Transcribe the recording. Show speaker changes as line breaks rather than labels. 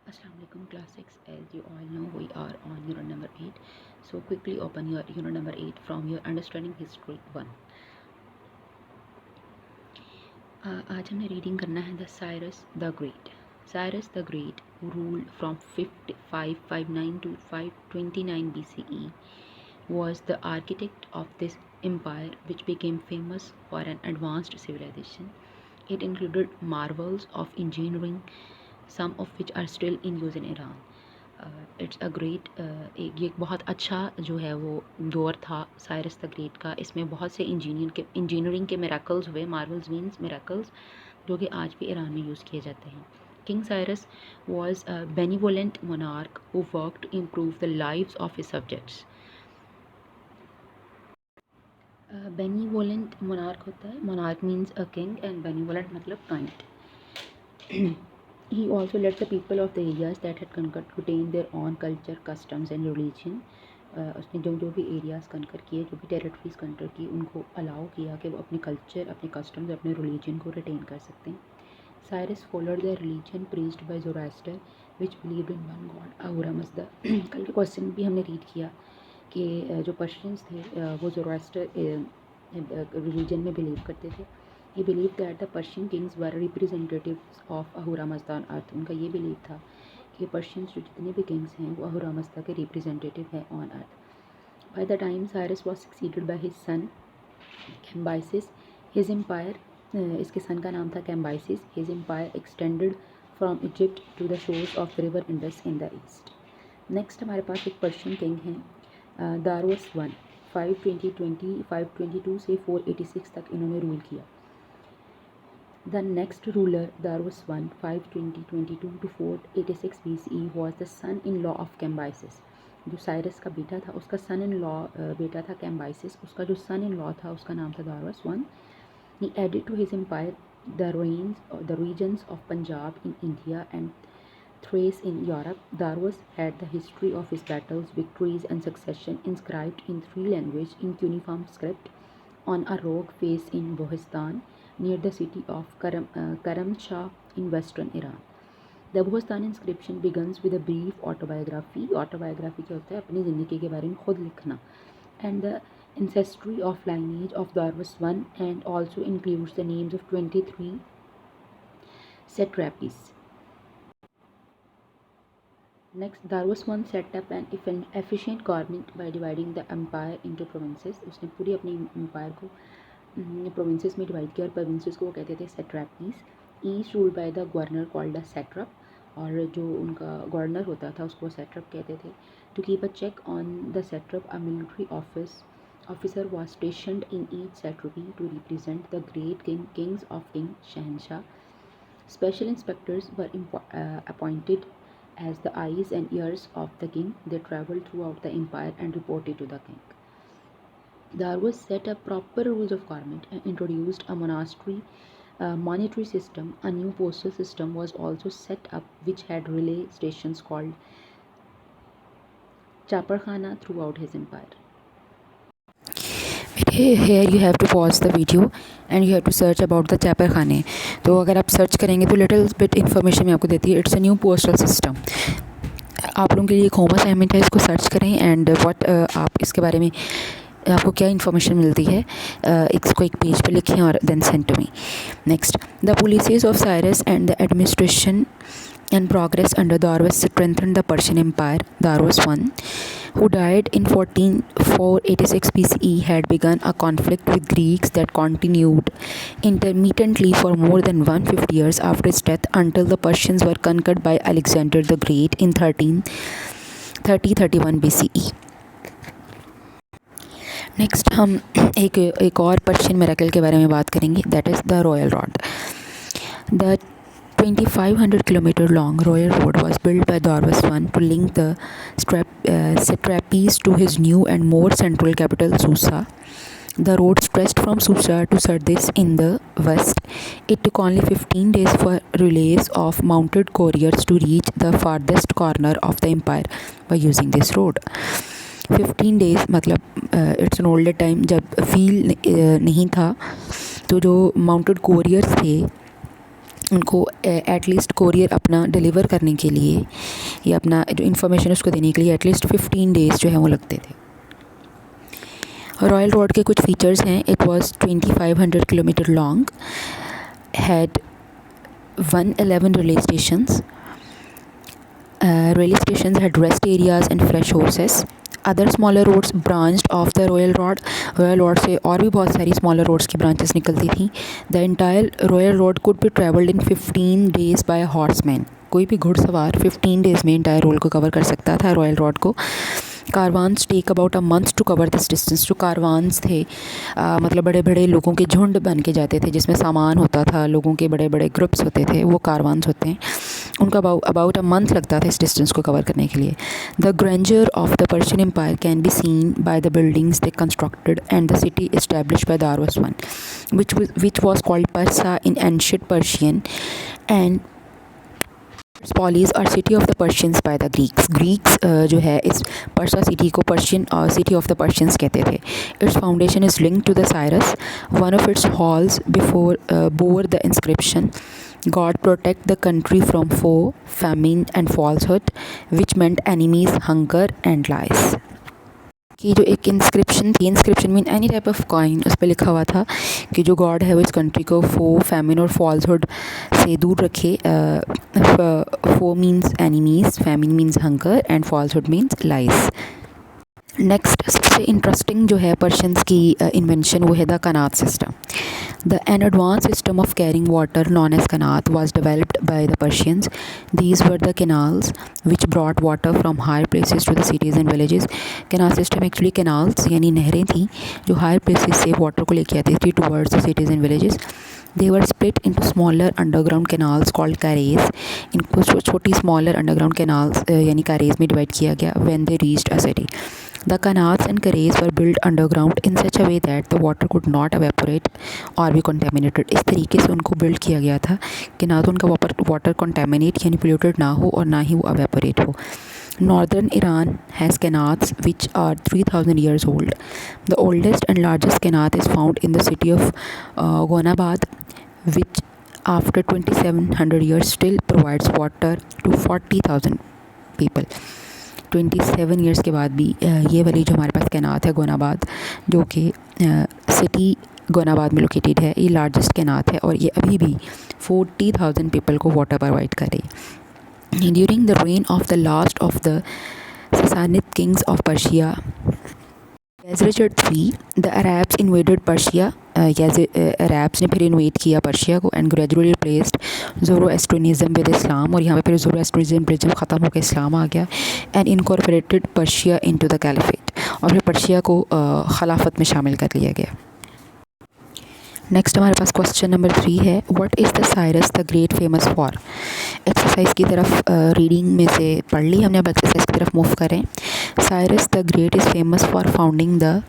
Assalamualaikum class 6. As you all know, we are on unit number 8. So quickly open your unit number 8 from your understanding history 1. आज हमने reading करना है the Cyrus the great. Cyrus the Great, who ruled from 559 to 529 BCE, was the architect of this empire which became famous for an advanced civilization. It included marvels of engineering, some of which are still in use in Iran. It's a great ये एक बहुत अच्छा जो है वो दौर था Cyrus the great का. इसमें बहुत से इंजीनियरिंग के मिरेकल्स हुए. मार्वल्स मीन्स मिरेकल्स, जो कि आज भी ईरान में यूज़ किए जाते हैं. King Cyrus was a benevolent monarch who worked to improve the lives of his subjects. Benevolent monarch होता है. Monarch means a king and benevolent मतलब kind. He also let the people of the areas that had conquered retain their own culture, customs and religion. उसने जो भी areas कंकर किए, जो भी टेरिटरीज कंकर की, उनको अलाउ किया कि वो अपने कल्चर, अपने कस्टम्स, अपने रिलीजन को रिटेन कर सकते हैं. Cyrus followed the religion preached by Zoroaster which believed in one god Ahura Mazda. कल के क्वेश्चन भी हमने रीड किया कि जो पर्शियंस थे वो ज़ोरास्टर रिलीजन में बिलीव करते थे. He believed that the Persian kings were representatives of Ahura Mazda on earth. उनका ये बिलीव था कि पर्शियंस जो जितने भी किंग्स हैं वो अहूरा मज़दा के रिप्रेजेंटेटिव हैं on earth. By the time Cyrus was succeeded by his son Cambyses, his empire, इसके सन का नाम था Cambyses, his empire extended from Egypt to the shores of the river Indus in the east. Next हमारे पास एक Persian king हैं दारुस one. 522 से 486 तक इन्होंने रूल किया. The next ruler, Darus I, 522 to 486 BCE, was the son-in-law of Cambyses. जो Cyrus का बेटा था उसका सन इन लॉ बेटा था कैम्बाइसिस. उसका जो सन इन लॉ था उसका नाम था दारुस I. He added to his empire the regions of Punjab in India and Thrace in Europe. Darus had the history of his battles, victories and succession inscribed in 3 languages in cuneiform script on a rock face in Bohistan near the city of Karamshah in western Iran. The Bohistan inscription begins with a brief autobiography. Autobiography क्या होता है? अपनी ज़िंदगी के बारे में खुद लिखना. And the ancestry of lineage of Darus I and also includes the names of 23 satrapies. Next, Darus I set up an efficient government by dividing the empire into provinces. उसने पूरी अपनी empire को प्रोविंसेस में divide किया और provinces को वो कहते थे satrapies. Each ruled by the governor called a satrap, और जो उनका गवर्नर होता था उसको सेट्रप कहते थे. To keep a check on the satrap a military officer was stationed in each satrapy to represent the great kings of king शहनशाह. Special inspectors were appointed as the eyes and ears of the king. They traveled throughout the empire and reported to the king. Darus set up proper rules of government and introduced a monetary system. A new postal system was also set up which had relay stations called chaparkhana throughout his empire.
Here you have to pause the video and you have to search about the chaparkhane. तो अगर आप search करेंगे तो little bit information में आपको देती है. It's a new postal system. आप लोगों के लिए एक होम असाइनमेंट है, इसको सर्च करें एंड आप इसके बारे में आपको क्या इन्फॉर्मेशन मिलती है इसको एक पेज पे लिखें और then send to me. Next, the policies of Cyrus and the administration and progress under Darus strengthened the Persian Empire. Darus I, who died in 486 BCE, had begun a conflict with Greeks that continued intermittently for more than 150 years after his death until the Persians were conquered by Alexander the Great in 1331 BCE. Next हम एक और Persian miracle के बारे में बात करेंगे, that is the royal road. The 2500 kilometer long royal road was built by Darus I to link the satrapies to his new and more central capital Susa. The road stretched from Susa to Sardis in the west. It took only 15 days for relays of mounted couriers to reach the farthest corner of the empire by using this road. 15 days मतलब it's an older time जब wheel नहीं था, तो जो mounted couriers थे उनको at least courier अपना deliver करने के लिए या अपना जो इन्फॉर्मेशन उसको देने के लिए एटलीस्ट 15 डेज़ जो है वो लगते थे। रॉयल रोड के कुछ फीचर्स हैं। It was 2500 kilometre long, had 111 railway stations. Railway stations had rest areas and fresh horses. Other smaller roads branched off the Royal Road. Royal Road से और भी बहुत सारी smaller roads की branches निकलती थी. The entire Royal Road could be travelled in 15 days by a horseman. कोई भी घुड़सवार 15 डेज़ में इंटायर रोड को कवर कर सकता था, रॉयल रोड को। Caravans take about a month to cover this distance. जो कारवान्स थे मतलब बड़े बड़े लोगों के झुंड बन के जाते थे, जिसमें सामान होता था, लोगों के बड़े बड़े ग्रुप्स होते थे, वो कारवान्स होते हैं। उनका अबाउट अ मंथ लगता था इस डिस्टेंस को कवर करने के लिए. The grandeur of the Persian empire can be seen by the buildings they constructed and the city established by Darius one which was called Parsa in ancient Persian, and Polis और city of the Persians by the Greeks जो है इस Parsa city को Persian city of the Persians कहते थे. Its foundation is linked to the Cyrus. One of its halls before bore the inscription God protect the country from foe, famine and falsehood, which meant enemies, hunger and lies. कि जो एक inscription थी, inscription mean any type of coin, उस पर लिखा हुआ था कि जो गॉड है वो इस कंट्री को फो, फैमिन और फॉल्सहुड से दूर रखे. Foe means enemies, famine means hunger and falsehood means lies. Next सबसे इंटरेस्टिंग जो है पर्शियंस की इन्वेंशन वो है the qanat system. An advanced system of carrying water known as kanat was developed by the Persians. These were the canals which brought water from higher places to the cities and villages. Canal system actually canals यानी नहरें थी जो higher places से water को लेके आती थी towards the cities and villages. They were split into smaller underground canals called carries. इनको छोटी smaller underground canals यानी carries में divide किया गया when they reached a city. The canals and carries were built underground in such a way that the water could not evaporate or be contaminated. इस तरीके से उनको बिल्ड किया गया था कि ना तो उनका वाटर contaminate यानी polluted ना हो और ना ही वो evaporate हो. Northern Iran has qanats which are 3000 years old. The oldest and largest qanat is found in the city of Gonabad, which after 2700 years still provides water to 40,000 people. 27 years के बाद भी ये वाली जो हमारे पास कैनात है गोनाबाद, जो कि सिटी गोनाबाद में लोकेटेड है, ये लार्जेस्ट कैनात है और ये अभी भी 40,000 पीपल को वाटर प्रोवाइड कर रही है. During the reign of the last of the Sasanid kings of Persia Yazid III, the Arabs invaded Persia. Arabs ने फिर इन्वेट किया पर्शिया को and gradually replaced Zoroastrianism with Islam. और यहाँ पे फिर ज़ोरोएस्ट्रियनिज़म ख़त्म होकर इस्लाम आ गया and incorporated Persia into the caliphate. और फिर पर्शिया को खिलाफत में शामिल कर लिया गया. नेक्स्ट हमारे पास क्वेश्चन नंबर 3 है, what is the Cyrus the great famous for. Exercise की तरफ रीडिंग में से पढ़ ली हमने, अब एक्सरसाइज की तरफ मूव करें. Cyrus the great is famous for founding the